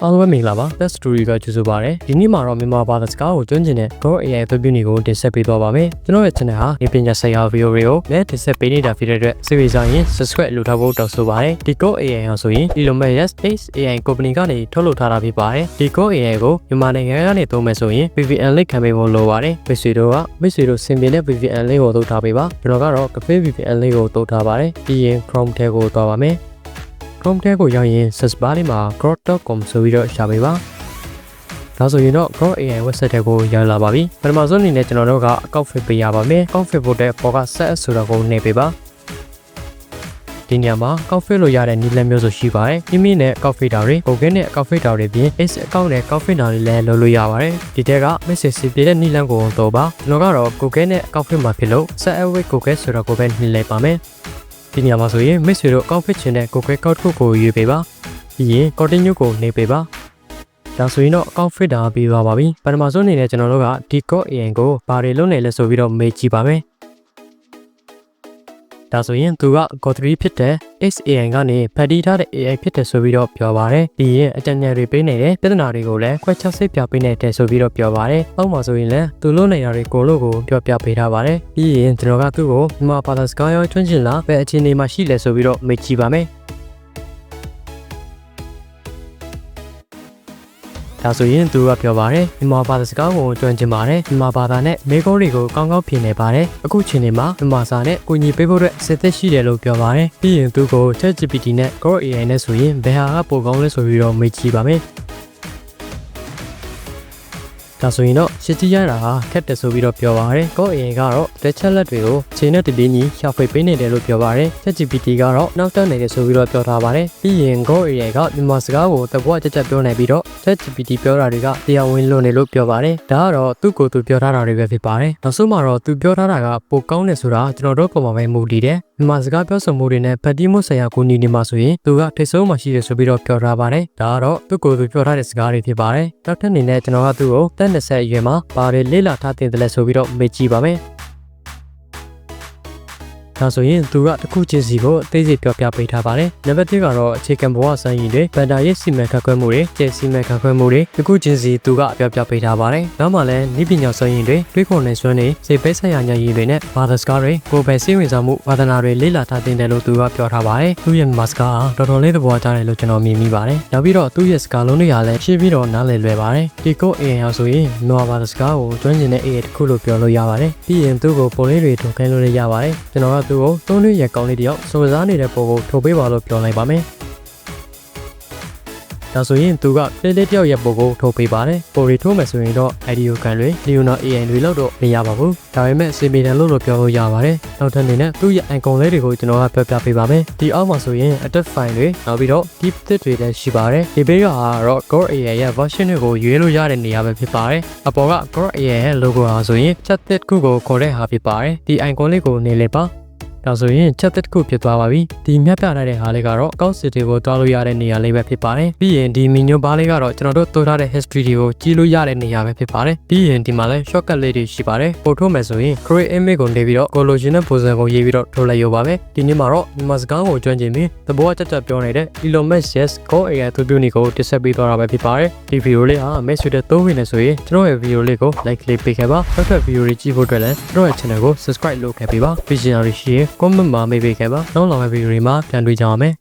အားလုံးပဲမင်္ဂလာပါ Test Story ကကြိုဆိုပါရစေဒီနေ့မှာတော့မြန်မာဘာသာစကားကိုကျွမ်းကျင်တဲ့ Go AI အသုံးပြုနည်းကိုတင်ဆက်ပေးသွားပါမယ်ကျွန်တော်ရဲ့ channel ဟာပညာဆိုင်ရာ video တွေကိုလည်းတင်ဆက်ပေးနေတာဖြစ်တဲ့အတွက်စိတ်ဝင်စားရင် subscribe လုပ်ထားဖို့တောင်းဆိုပါရစေဒီ Go AI ဟာဆိုရင် Elon Musk Space AI Company ကနေထုတ်လုပ်ထားတာဖြစ်ပါတယ်ဒီ Go AI ကိုမြန်မာနိုင်ငံကနေသုံးမယ်ဆိုရင် VPN link ခံပေးဖို့လိုပါတယ်မိတ်ဆွေတို့ဆင်ပြေတဲ့ VPN link ကိုသုံးထားပေးပါကျွန်တော်ကတော့ Cafe VPN link ကိုသုံးထားပါတယ်ပြီးရင် Chrome ထဲကိုသွားပါမယ်Chrome ထဲကိုရောက်ရင် search bar လေးမှာ grok.com ဆိုပြီးတော့ရှာပေးပါဒါဆိုရင်တော့ Go AI website ထဲကိုရောက်လာပါပြီပထမဆုံးအနေနဲ့ကျွန်တော်တို့ကအကောင့် fit ပေးရပါမယ်အကောင့် fit ဖို့တဲ့ပေါ်က set ဆိုတာကိုနှိပ်ပေးပါဒီနေရာမှာအကောင့် fit လို့ရတဲ့နည်းလမ်းမျိုးစုံရှိပါတယ်မိမိနဲ့အကောင့် fit တာတွေ Google နဲ့အကောင့် fit တာတွေပြင် X အကောင့်နဲ့အကောင့် fit တာတွေလည်းလုပ်လို့ရပါတယ်ဒီထဲက message ပြတဲ့နည်းလမ်းကိုတော့ပါကျွန်တော်ကတော့ Google နဲ့အကောင့် fit မှာဖြစ်လို့ set with Google ဆိုတော့ကိုပဲနှိပ်လိုက်ပါမယ်ဒီနေရာမှာဆိုရင်မိတ်ဆွေတို့အကောင့် fit ချင်တဲ့ Google account ကိုရွေးပေးပါပြီးရင် continue ကိုနှိပ်ပေးပါဒါဆိုရင်တော့အကောင့် fit တာပြီးသွားပါပြီပထမဆုံးအနေနဲ့ကျွန်တော်တို့ကဒီ Go AI ကိုဘာတွေလုပ်နေလဲဆိုပြီးတော့မေးကြည့်ပါမယ်ဒါဆိုရင်သူက Go3 ဖြစ်တဲ့ XAI ကနေဖန်တီးထားတဲ့ AI ဖြစ်တယ်ဆိုပြီးတော့ပြောပါတယ်ပြီးရင်အကြံဉာဏ်တွေပေးနေတဲ့ပြဿနာတွေကိုလည်းခွဲခြားစိတ်ပြပေးနေတယ်ဆိုပြီးတော့ပြောပါတယ်အောက်မှာဆိုရင်လည်းသူလုပ်နေတာတွေကိုလို့ကိုပြောပြပေးထားပါတယ်ပြီးရင်ကျွန်တော်ကသူ့ကိုမြန်မာဘာသာစကားရောထွန်းကျင်လာပဲအခြေအနေမှာရှိလဲဆိုပြီးတော့မေးကြည့်ပါမယ်ဒါဆိုရင်သူကပြောပါတယ်မြန်မာဘာသာစကားကိုကျွမ်းကျင်ပါတယ်မြန်မာဘာသာနဲ့မေကုန်းတွေကိုကောင်းကောင်းဖြေနေပါတယ်အခုချိန်နေမှာမြန်မာစာနဲ့ကိုညီပေးဖို့အတွက်စစ်သက်ရှိတယ်လို့ပြောပါတယ်ပြီးရင်သူကို ChatGPT နဲ့ Go AI နဲ့ဆိုရင်ဘယ်ဟာကပိုကောင်းလဲဆိုပြီးတော့မေးကြည့်ပါမယ်ဒါဆိုရင်တော့ရှင်းကြည့်ရတာဟာခက်တယ်ဆိုပြီးတော့ပြောပါတယ်။ Go AI ကတော့တချက်လက်တွေကိုချိန်နဲ့တပြေးညီရှာဖွေပေးနေတယ်လို့ပြောပါတယ်။ ChatGPT ကတော့နောက်တက်နေတယ်ဆိုပြီးတော့ပြောထားပါတယ်။ပြီးရင် Go AI ကမြန်မာစကားကိုတပွားကြပြောနေပြီးတော့ ChatGPT ပြောတာတွေကတရားဝင်လွန်နေလို့ပြောပါတယ်။ဒါကတော့သူ့ကိုယ်သူပြောထားတာတွေပဲဖြစ်ပါတယ်။နောက်ဆုံးမှာတော့သူပြောထားတာကပိုကောင်းတယ်ဆိုတာကျွန်တော်တို့ပုံမှာပဲမူတည်တယ်။မြန်မာစကားပြောဆိုမှုတွေနဲ့ဖတ်တီးမှုဆိုင်ရာကူညီနေမှာဆိုရင်သူကထိတ်ဆုံးမှရှိတယ်ဆိုပြီးတော့ပြောထားပါတယ်။ဒါကတော့သူ့ကိုယ်သူပြောထားတဲ့စကားတွေဖြစ်ပါတယ်။နောက်ထပ်အနေနဲ့ကျွန်တော်ကသူ့ကို20အရွယ်မှာဘာတွေလေ့လာထားတင်တယ်လဲဆိုပြီးတော့မေးကြည့်ပါမယ်ဒါဆိုရင်သူကတစ်ခုချင်းစီကိုအသေးစိတ်ပြောပြပေးထားပါတယ်။နံပါတ်1ကတော့အခြေခံဘဝစံရည်တွေဗန်ဒါရဲ့စီမံခန့်ခွဲမှုတွေကျဲစီမံခန့်ခွဲမှုတွေတစ်ခုချင်းစီသူကပြောပြပေးထားပါတယ်။နောက်မှလည်းနည်းပညာစံရည်တွေတွေးခေါ်နေစွမ်းတွေစိတ်ပဲဆိုင်ရာဉာဏ်ရည်တွေနဲ့ဘာသာစကားတွေကိုယ်ပဲစိတ်ဝင်စားမှုဝါသနာတွေလေ့လာထားတင်တယ်လို့သူကပြောထားပါတယ်။သူ့ရဲ့မာစကားကတော်တော်လေးသဘောကျတယ်လို့ကျွန်တော်မြင်မိပါတယ်။နောက်ပြီးတော့သူ့ရဲ့စကားလုံးတွေကလည်းရှင်းပြီးတော့နားလည်လွယ်ပါတယ်။ဒီ Go AI ဟာဆိုရင်မြန်မာဘာသာစကားကိုကျွမ်းကျင်တဲ့ AI တစ်ခုလို့ပြောလို့ရပါတယ်။ပြီးရင်သူ့ကိုပုံလေးတွေထုတ်ခိုင်းလို့ရပါတယ်။ကျွန်တော်ကသူ့ကိုသုံးရကောင်းလေးတယောက်စုံစမ်းနေတဲ့ပုံကိုထုတ်ပေးပါလို့ပြောလိုက်ပါမယ်ဒါဆိုရင်သူကလေးလေးတယောက်ရဲ့ပုံကိုထုတ်ပေးပါတယ်ပုံရီထိုးမယ်ဆိုရင်တော့ IDEO ကန်တွေ Leonardo AI တွေလောက်တော့မရပါဘူးဒါပေမဲ့စီမီတန်လို့ပြောလို့ရပါတယ်နောက်ထပ်အနေနဲ့သူ့ရဲ့ icon လေးတွေကိုကျွန်တော်ကပြောပြပေးပါမယ်ဒီအောက်မှာဆိုရင် attack file တွေနောက်ပြီးတော့ deep thread တွေလည်းရှိပါတယ်ဒီဘေးကတော့ Go AI ရဲ့ version တွေကိုရွေးလို့ရတဲ့နေရာပဲဖြစ်ပါတယ်အပေါ်က Go AI ရဲ့ logo ဟာဆိုရင် chat thread ခုကိုခေါ်တဲ့ဟာဖြစ်ပါတယ်ဒီ icon လေးကိုနေလေပါဒါဆိုရင်ချက်တစ်ခုဖြစ်သွားပါပြီဒီမြတ်ပြထားတဲ့ဟာလေးကတော့ကောက်စစ်တွေကိုတွားလို့ရတဲ့နေရာလေးပဲဖြစ်ပါတယ်ပြီးရင်ဒီ menu bar လေးကတော့ကျွန်တော်တို့တိုးထားတဲ့ history တွေကိုကြည့်လို့ရတဲ့နေရာပဲဖြစ်ပါတယ်ပြီးရင်ဒီမှာလည်း shortcut လေးတွေရှိပါတယ်ပို့ထုတ်မယ်ဆိုရင် create image ကိုနေပြီးတော့ collision နဲ့ position ကိုရေးပြီးတော့ထုတ်လိုက်ရပါမယ်ဒီနေ့မှာတော့မြန်မာစကားကိုကျွမ်းကျင်ပြီးသဘောကျပြောနေတဲ့ Elon Musk Go AI သူပြုနေကိုတက်ဆက်ပေးသွားတာပဲဖြစ်ပါတယ်ဒီ video လေးဟာ match တဲ့သုံးဝင်နေဆိုရင်ကျွန်တော်ရဲ့ video လေးကို like လေးပေးခဲ့ပါနောက်ထပ် video တွေကြည့်ဖို့အတွက်လည်းကျွန်တော်ရဲ့ channel ကို subscribe လုပ်ခဲ့ပေးပါ visionary ရှိရင်comment မှာမေးပေးခဲ့ပါနောက်လာမယ့်ဗီဒီယိုတွေမှာပြန်တွေ့ကြပါမယ်